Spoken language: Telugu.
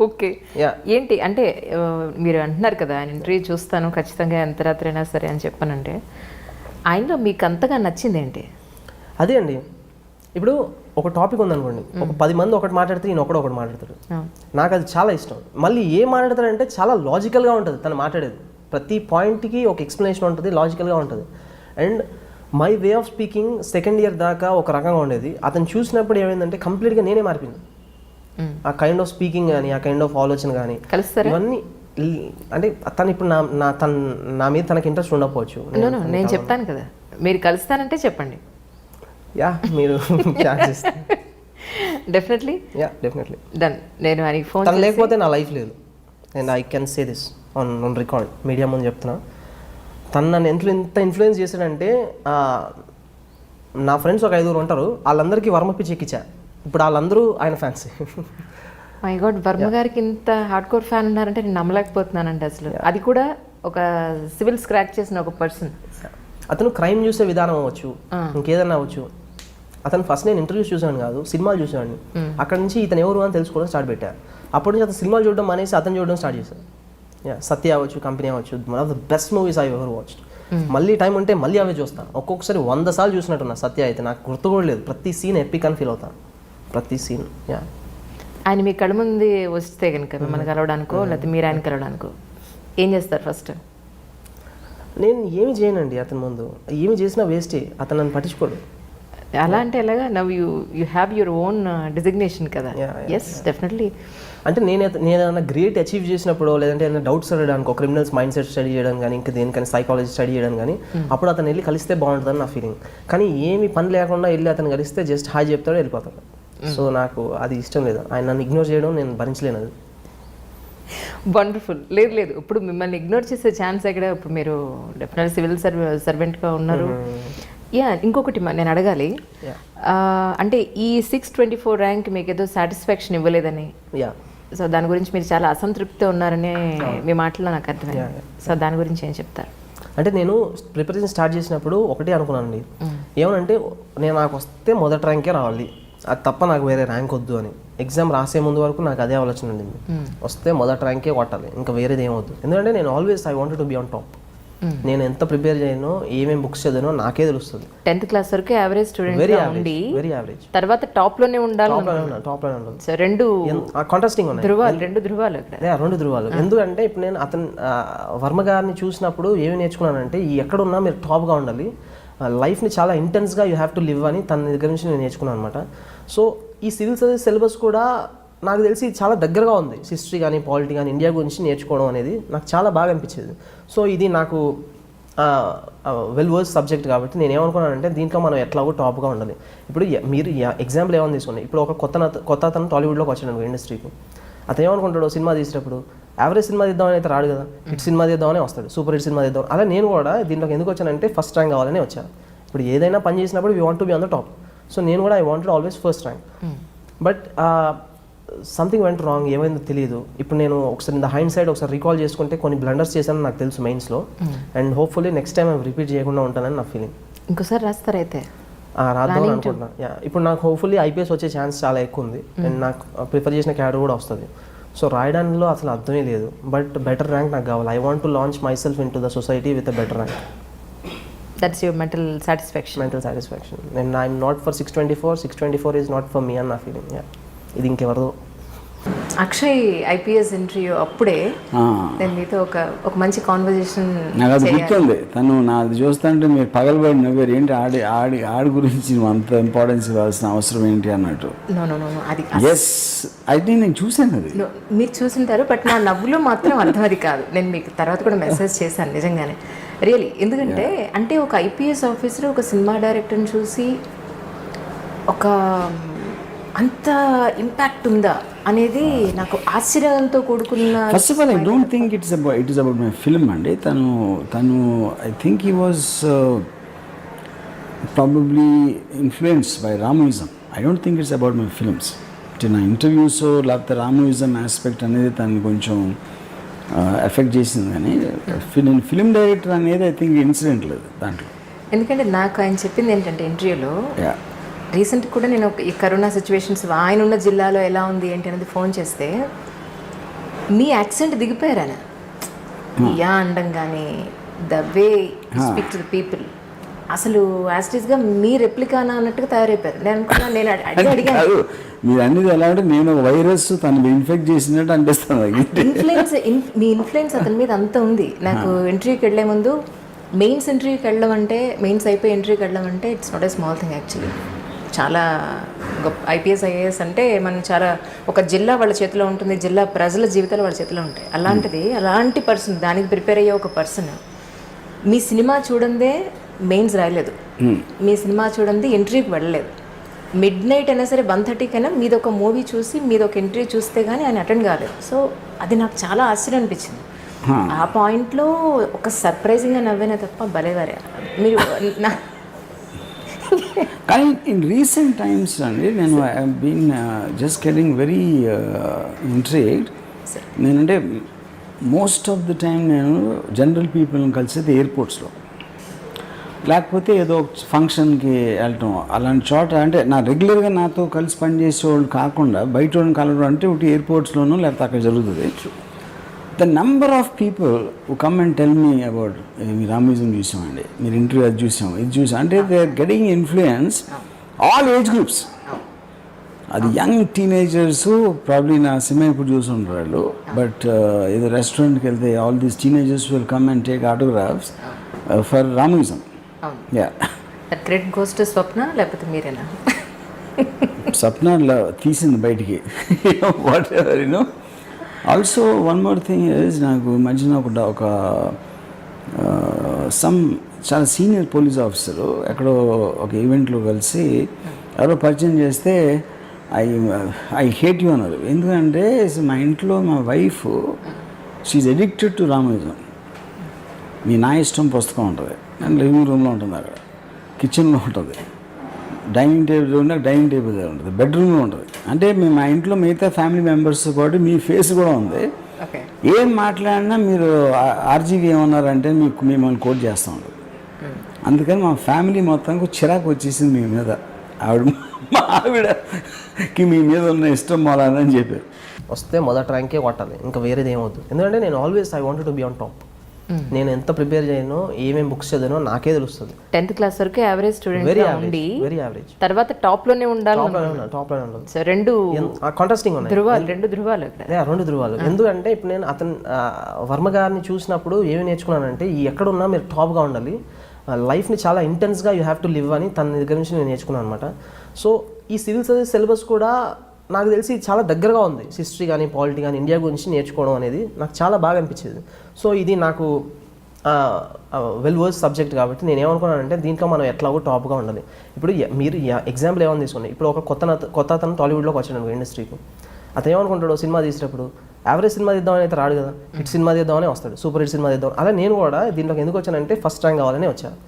ఓకే. ఏంటి అంటే మీరు అంటున్నారు కదా ఆయన ఇంటర్వ్యూ చూస్తాను ఖచ్చితంగా ఎంత రాత్రి అయినా సరే అని చెప్పానంటే ఆయనలో మీకు అంతగా నచ్చింది ఏంటి? అదే అండి, ఇప్పుడు ఒక టాపిక్ ఉందనుకోండి, ఒక 10 మంది ఒకటి మాట్లాడితే ఈయన ఒకటి మాట్లాడతాడు. నాకు అది చాలా ఇష్టం. మళ్ళీ ఏం మాట్లాడతాడంటే చాలా లాజికల్గా ఉంటుంది తను మాట్లాడేది. ప్రతి పాయింట్కి ఒక ఎక్స్ప్లెనేషన్ ఉంటుంది, లాజికల్గా ఉంటుంది. And my way of speaking second year దాకా ఒక రకంగా ఉండేది. అతను చూసినప్పుడు ఏమైందంటే కంప్లీట్గా నేనే మారిపోయింది. ఆ కైండ్ ఆఫ్ స్పీకింగ్ కానీ, ఆ కైండ్ ఆఫ్ ఆలోచన కానీ, ఇవన్నీ అంటే తను ఇప్పుడు నా మీద తనకి ఇంట్రెస్ట్ ఉండకపోవచ్చు. నేను చెప్తాను కదా, మీరు కలుస్తానంటే చెప్పండి. యా, మీరు డెఫినెట్లీ డన్. నేను ఆయనకి ఫోన్ తను లేకపోతే నా లైఫ్ లేదు. And I can say this on record, media ముందు చెప్తున్నా. తను నన్ను ఎంత ఇన్ఫ్లుయెన్స్ చేశాడంటే, నా ఫ్రెండ్స్ ఒక 5 ఉంటారు, వాళ్ళందరికీ వర్మ పిచ్చి ఎక్కించా. ఇప్పుడు వాళ్ళందరూ ఆయన ఫ్యాన్స్. మై గాడ్, వర్మ గారికి ఇంత హార్డ్ కోర్ ఫ్యాన్ ఉన్నారంటే నేను నమ్మలేకపోతున్నానండి అసలు. అది కూడా ఒక సివిల్ స్క్రాచ్ చేసిన ఒక పర్సన్. అతను క్రైమ్ చూసే విధానం అవ్వచ్చు, ఇంకేదన్నా అవ్వచ్చు. అతను ఫస్ట్ నేను ఇంటర్వ్యూస్ చూసాను కాదు, సినిమాలు చూసాను. అక్కడ నుంచి ఇతను ఎవరు అని తెలుసుకోవడం స్టార్ట్ పెట్టాను. అప్పటి నుంచి అతను సినిమాలు చూడడం అనేసి అతను చూడడం స్టార్ట్ చేశాను. సత్య అవ్వచ్చు, కంపెనీ అవ్వచ్చు, one of the best movies I ever watched. మళ్ళీ టైం ఉంటే మళ్ళీ అవే చూస్తాను. ఒక్కొక్కసారి 100 సార్లు చూసినట్టున్నా. సత్య అయితే నాకు గుర్తు కూడా లేదు. ప్రతి సీన్ ఎపిక్ అని ఫీల్ అవుతాను, ప్రతి సీన్. ఆయన మీ కళ్ళ ముందు వస్తే కనుక మిమ్మల్ని కలవడానికో లేకపోతే మీరు ఆయన కలవడానికో ఏం చేస్తారు ఫస్ట్? నేను ఏమి చేయనండి అతని ముందు. ఏమి చేసినా వేస్టే, అతను నన్ను పట్టించుకోడు. అలా అంటే ఎలాగా? Now you have your own designation కదా. Yes, definitely. అంటే నేను ఏదైనా గ్రేట్ అచీవ్ చేసినప్పుడు, లేదంటే ఏదైనా డౌట్స్ అడగడానికి, ఒక క్రిమినల్స్ మైండ్ సెట్ స్టడీ చేయడం కానీ, ఇంకా దేనికని సైకాలజీ స్టడీ చేయడం కానీ, అప్పుడు అతను వెళ్ళి కలిస్తే బాగుంటుందని నా ఫీలింగ్. కానీ ఏమి పని లేకుండా వెళ్ళి అతను కలిస్తే జస్ట్ హాయ్ చెప్తాడు, వెళ్ళిపోతాడు. సో నాకు అది ఇష్టం లేదు. ఆయన నన్ను ఇగ్నోర్ చేయడం నేను భరించలేను. అది వండర్ఫుల్. లేదు, ఇప్పుడు మిమ్మల్ని ఇగ్నోర్ చేసే ఛాన్స్ ఎక్కడ? ఇప్పుడు మీరు డెఫినెట్లీ సివిల్ సర్వెంట్గా ఉన్నారు. ఇంకొకటి నేను అడగాలి, అంటే ఈ 624 ర్యాంక్ మీకు ఏదో సాటిస్ఫాక్షన్ ఇవ్వలేదని, సో దాని గురించి మీరు చాలా అసంతృప్తితో ఉన్నారని మీ మాటల్లో నాకు అర్థమైంది. సో దాని గురించి ఏం చెప్తారు? అంటే నేను ప్రిపరేషన్ స్టార్ట్ చేసినప్పుడు ఒకటే అనుకున్నానండి, ఏమనంటే నాకు వస్తే మొదటి ర్యాంకే రావాలి, అది తప్ప నాకు వేరే ర్యాంక్ వద్దు అని. ఎగ్జామ్ రాసే ముందు వరకు నాకు అదే ఆలోచన ఉండింది, వస్తే మొదటి ర్యాంకే కొట్టాలి, ఇంకా వేరేది ఏమవుద్దు. ఎందుకంటే నేను always I wanted to be on top. నేను ఎంత ప్రిపేర్ చేయను, ఏమేమి బుక్స్ చదివానో నాకే తెలుస్తుంది. 10th క్లాస్ వరకు యావరేజ్ స్టూడెంట్, వెరీ యావరేజ్. తర్వాత టాప్ లోనే ఉండాలి. సో రెండు కాంట్రాస్టింగ్ ఉన్నాయి, రెండు ధృవాలు. ఎందుకంటే ఇప్పుడు నేను అతను వర్మ గారిని చూసినప్పుడు ఏమి నేర్చుకున్నానంటే, ఎక్కడున్నా మీరు టాప్గా ఉండాలి, లైఫ్ని చాలా ఇంటెన్స్గా యూ హ్యావ్ టు లివ్ అని తన దగ్గర నుంచి నేను నేర్చుకున్నాను అనమాట. సో ఈ సివిల్ సర్వీస్ సిలబస్ కూడా నాకు తెలిసి చాలా దగ్గరగా ఉంది. హిస్టరీ కానీ, పాలిటీ కానీ, ఇండియా గురించి నేర్చుకోవడం అనేది నాకు చాలా బాగా అనిపించేది. సో ఇది నాకు వెల్ వర్స్ సబ్జెక్ట్ కాబట్టి నేను ఏమనుకున్నానంటే, దీంట్లో మనం ఎట్లాగో టాప్గా ఉండాలి. ఇప్పుడు మీరు ఎగ్జాంపుల్ ఏమని తీసుకోండి, ఇప్పుడు ఒక కొత్త అతను టాలీవుడ్లోకి వచ్చాడు ఇండస్ట్రీకి. అతను ఏమనుకుంటాడు, సినిమా తీసేటప్పుడు యావరేజ్ సినిమా తీద్దామని అయితే రాడు కదా, హిట్ సినిమా తీద్దామని వస్తాడు, సూపర్ హిట్ సినిమా తీద్దాం. అలా నేను కూడా దీంట్లోకి ఎందుకు వచ్చానంటే, ఫస్ట్ ర్యాంక్ కావాలని వచ్చాను. ఇప్పుడు ఏదైనా పని చేసినప్పుడు we want to be on the top. So నేను కూడా I wanted always first rank. But something went wrong, ఏమైందో తెలియదు. ఇప్పుడు నేను ఒకసారి ఇన్ ద హైండ్ సైడ్ ఒకసారి రీకాల్ చేసుకుంటే కొన్ని బ్లండర్స్ చేశానని నాకు తెలుసు మెయిన్స్లో. And hopefully next time repeat చేయకుండా ఉంటానని నా ఫీలింగ్. ఇంకోసారి రాస్తారైతే రాద్దాం అనుకుంటున్నా. ఇప్పుడు నాకు హోప్ఫుల్లీ ఐపీఎస్ వచ్చే ఛాన్స్ చాలా ఎక్కువ ఉంది. అండ్ నాకు ప్రిఫర్ చేసిన క్యాడర్ కూడా వస్తుంది. సో రాయడానిలో అసలు అర్థమే లేదు. బట్ బెటర్ ర్యాంక్ నాకు కావాలి. I want to launch my self in to the society with a better rank. That's your mental satisfaction. And I'm not for 624. 624 is not for me అని నా ఫీలింగ్. ఇది ఇంకెవరదో. అక్షయ్ ఐపీఎస్ ఇంటర్వ్యూ అప్పుడే నేను మీతో ఒక మంచి కాన్వర్జేషన్ నాకు అది గుర్తుంది. తను నాది చూస్తుంటే మీరు పగలబడి నవ్వారు, ఏంటి ఆడి గురించి అంత ఇంపార్టెన్స్ ఇవ్వాల్సిన అవసరం ఏంటి అన్నట్టు. అది ఎస్, అయితే నేను చూశాను. అది మీరు చూసింటారు, బట్ నా నవ్వులో మాత్రం అర్థం అది కాదు. నేను మీకు తర్వాత కూడా మెసేజ్ చేశాను నిజంగానే, రియలీ. ఎందుకంటే అంటే ఒక ఐపీఎస్ ఆఫీసర్ ఒక సినిమా డైరెక్టర్ని చూసి ఒక అంత ఇంపాక్ట్ ఉందా అనేది నాకు ఆశ్చర్యంతో కూడుకున్న. First of all I don't think it is about my film అండి. తను I think he was probably influenced by రామోయిజం. I don't think it's about my films. నా ఇంటర్వ్యూస్ లేకపోతే రామోయిజం ఆస్పెక్ట్ అనేది తను కొంచెం ఎఫెక్ట్ చేసింది. కానీ నేను ఫిల్మ్ డైరెక్టర్ అనేది ఐ థింక్ ఇన్సిడెంట్ లేదు దాంట్లో. ఎందుకంటే నాకు ఆయన చెప్పింది ఏంటంటే ఇంటర్వ్యూలో, రీసెంట్ కూడా నేను ఈ కరోనా సిచ్యువేషన్స్ ఆయన ఉన్న జిల్లాలో ఎలా ఉంది ఏంటి అనేది ఫోన్ చేస్తే మీ యాక్సెంట్ దిగిపోయారు ఆయన యా అండం కానీ the way speak to the people అసలు యాస్టీస్గా మీ రెప్లికానా అన్నట్టుగా తయారైపోయారు. నేను అనుకున్నా, నేను అడిగాను కాదు, మీరు అన్నది ఎలా అంటే నేను ఒక వైరస్ తను ఇన్ఫెక్ట్ చేసినట్టు అనిపిస్తుంది. ఇన్ఫ్లుయెన్స్ మీ ఇన్ఫ్లుయెన్స్ అతని మీద అంత ఉంది. నాకు ఇంటర్వ్యూకి వెళ్ళే ముందు మెయిన్స్ ఇంటర్వ్యూకి వెళ్ళడం అంటే, మెయిన్స్ అయిపోయి ఇంటర్వ్యూకి వెళ్ళడం అంటే it's not a small thing actually. చాలా గొప్ప ఐపీఎస్ ఐఏఎస్ అంటే మనం చాలా ఒక జిల్లా వాళ్ళ చేతిలో ఉంటుంది, జిల్లా ప్రజల జీవితాలు వాళ్ళ చేతిలో ఉంటాయి. అలాంటిది అలాంటి పర్సన్, దానికి ప్రిపేర్ అయ్యే ఒక పర్సన్ మీ సినిమా చూడందే మెయిన్స్ రాయలేదు, మీ సినిమా చూడండి ఇంటర్వ్యూకి వెళ్ళలేదు, మిడ్ నైట్ అయినా సరే 1:30 కైనా మీది ఒక మూవీ చూసి మీది ఒక ఇంటర్వ్యూ చూస్తే కానీ ఆయన అటెండ్ కాలేదు. సో అది నాకు చాలా ఆశ్చర్యం అనిపించింది. ఆ పాయింట్లో ఒక సర్ప్రైజింగ్గా నవ్వేనే తప్ప భలేవారే మీరు. కానీ ఇన్ రీసెంట్ టైమ్స్ అండి నేను I been just getting very intrigued. నేనంటే మోస్ట్ ఆఫ్ ది టైం నేను జనరల్ పీపుల్ని కలిసేది ఎయిర్పోర్ట్స్లో, లేకపోతే ఏదో ఫంక్షన్కి వెళ్ళటం అలాంటి చోట. అంటే నా రెగ్యులర్గా నాతో కలిసి పనిచేసే వాళ్ళు కాకుండా బయట వాళ్ళని కలవడం అంటే ఒకటి ఎయిర్పోర్ట్స్లోనూ లేకపోతే అక్కడ జరుగుతుంది. The number of people who come and tell me about మీ రామ్యూజియం చూసామండి, మీరు ఇంటర్వ్యూ అది చూసాం, ఇది చూసాం అంటే they are getting influence all age groups. అది యంగ్ టీనేజర్స్ ప్రాబ్లీ నా సినిమా ఇప్పుడు చూసుంటారు వాళ్ళు, బట్ ఏదో రెస్టారెంట్కి వెళ్తే all these teenagers will come and take autographs for రామ్యూజియం. Yeah, credit goes to Swapna లేకపోతే మీరేనా? స్వప్న తీసింది బయటికి. Whatever you know. Also one more thing is, నాకు మధ్యన ఒక సమ్ చాలా సీనియర్ పోలీస్ ఆఫీసరు ఎక్కడో ఒక ఈవెంట్లో కలిసి ఎవరో పరిచయం చేస్తే ఐ హేట్ యూ అన్నారు. ఎందుకంటే మా ఇంట్లో మా వైఫ్ షీఈ్ అడిక్టెడ్ టు రామ్యూజియం. మీ నా ఇష్టం పుస్తకం ఉంటుంది, అండ్ లివింగ్ రూమ్లో ఉంటుంది, అక్కడ కిచెన్లో ఉంటుంది, డైనింగ్ టేబుల్ ఉంటే డైనింగ్ టేబుల్ దగ్గర ఉంటుంది, బెడ్రూమ్లో ఉంటుంది. అంటే మేము మా ఇంట్లో మిగతా ఫ్యామిలీ మెంబర్స్ పాటు మీ ఫేస్ కూడా ఉంది. ఏం మాట్లాడినా మీరు ఆర్జీవి ఏమన్నారంటే మిమ్మల్ని కోట్ చేస్తూ ఉంటుంది. అందుకని మా ఫ్యామిలీ మొత్తానికి చిరాకు వచ్చేసింది మీ మీద. మా ఆవిడకి మీ మీద ఉన్న ఇష్టం మొదలని చెప్పారు. వస్తే మొదటి ర్యాంకే కొట్టాలి, ఇంకా వేరేది ఏమవుద్దు. ఎందుకంటే నేను always I wanted to be on top. నేను ఎంత ప్రిపేర్ చేయను, ఏమేమి బుక్స్ చదివానో నాకే తెలుస్తుంది. 10th క్లాస్ వరకు యావరేజ్ స్టూడెంట్ వెరీ ఉండి వెరీ యావరేజ్, తర్వాత టాప్ లోనే ఉండాలి. టాప్ లోనే ఉండాలి. సో రెండు కాంట్రాస్టింగ్ ఉన్నాయి, రెండు ధృవాలు. రెండు ధృవాలు. ఎందుకంటే ఇప్పుడు నేను అతను వర్మ గారిని చూసినప్పుడు ఏమి నేర్చుకున్నానంటే, ఈ ఎక్కడున్నా మీరు టాప్గా ఉండాలి, లైఫ్ని చాలా ఇంటెన్స్గా యూ హ్యావ్ టు లివ్ అని తన దగ్గర నుంచి నేను నేర్చుకున్నాను అనమాట. సో ఈ సివిల్ సర్వీస్ సిలబస్ కూడా నాకు తెలిసి చాలా దగ్గరగా ఉంది. హిస్టరీ కానీ పాలిటీ కానీ ఇండియా గురించి నేర్చుకోవడం అనేది నాకు చాలా బాగా అనిపించేది. సో ఇది నాకు వెల్ వర్స్ సబ్జెక్ట్ కాబట్టి నేను ఏమనుకున్నానంటే, దీంట్లో మనం ఎట్లాగో టాప్గా ఉండాలి. ఇప్పుడు మీరు ఎగ్జాంపుల్ ఏమని తీసుకోండి, ఇప్పుడు ఒక కొత్త అతను టాలీవుడ్లోకి వచ్చాడు ఇండస్ట్రీకి. అతను ఏమనుకుంటాడు, సినిమా తీసేటప్పుడు యావరేజ్ సినిమా తీద్దామని అయితే రాడు కదా, హిట్ సినిమా తీద్దామని వస్తాడు, సూపర్ హిట్ సినిమా తీద్దాం. అలా నేను కూడా దీంట్లోకి ఎందుకు వచ్చానంటే ఫస్ట్ ర్యాంక్ కావాలని వచ్చాను.